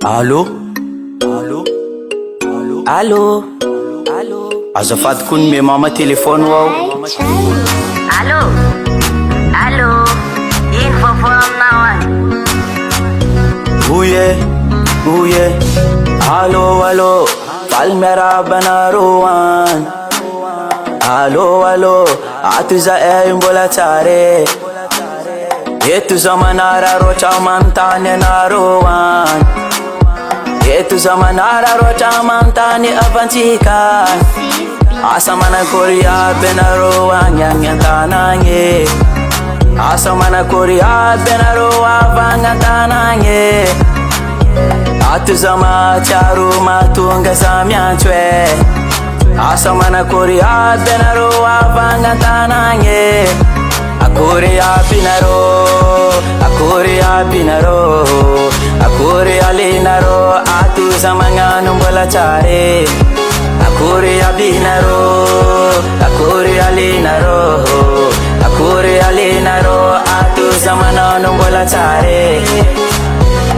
Allô? Allô? Allô? Allô? Azafady koa ny mama telefôny ao. Allô? Allô? Ino vaovao aminao any? Oye, allô, faly miaraba anareo any. Allô, ato zahay mbola tsara. Eto za manara roatra manontany anareo any. Eto za manara roatra manontany avantsika. Asa manakory aby anareo agny an-tanagny. Asa manakory aby anareo avy an-tanagny. Ato za mahatsiaro mahatonga za miantso e. Asa manakory aby anareo avy an-tanagny. Akory aby nareo, akory aby nareo, akory ali nareo, ato za magnano mbola tsara. Akory aby nareo, akory ali nareo, akory ali nareo, ato za magnano mbola tsara.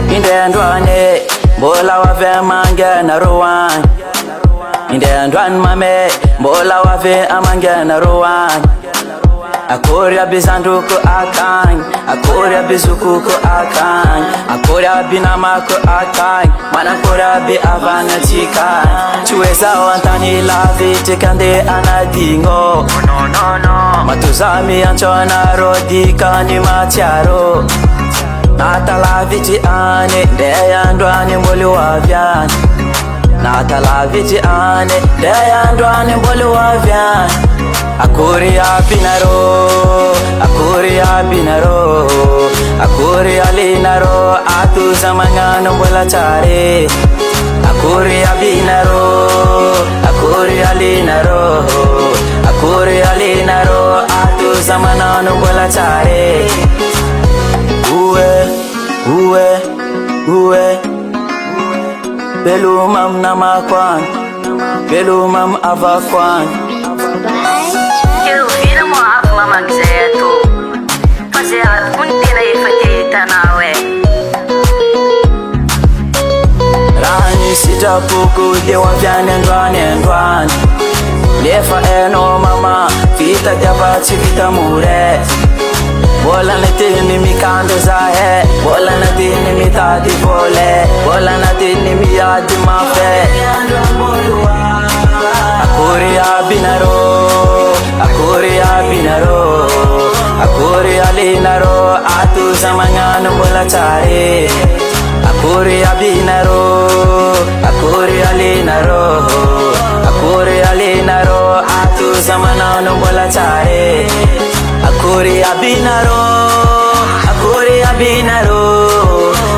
Indray androany mbola avy mangy nareo any. Indray androany mame mbola avy amangy nareo any. Akory aby zandroko akagny, akory aby zokoko akagny, akory aby namako akagny, manakory aby avagnatsika. Tsy hoe zaho antany lavitry kande anadigno. Matoza miantso anareo dikany matsiaro. Natalavitry any ndray androany mbolo avy any. Natalavitry any ndray androany mbolo avy any. Akory aby nareo, akory aby nareo, akory ali nareo, ato za magnano mbola tsara. Akory aby nareo, akory ali nareo, akory ali nareo, ato za magnano mbola tsara. Uwe, pelumam namakwan, pelumam avakwan. Eu vira mo afo mamagzay ato. Fazer kung di na ifatita na we. Raha sitrapoko dia avy any androany. Nefa eno mama vita diava tsy vita more. Bola na tiny mikando zahe, bola na tiny mitady vole, bola na tiny miady mafe. Akory aby nareo, akory aby nareo, akory ali nareo, ato za magnano mbola tsara. Akory aby nareo, akory ali nareo, akory ali nareo, ato za magnano mbola tsara. Akory aby nareo, akory aby nareo,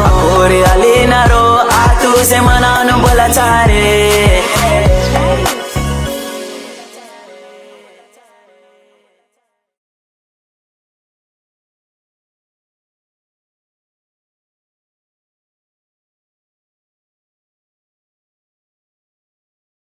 akory ali nareo, ato za magnano mbola tsara.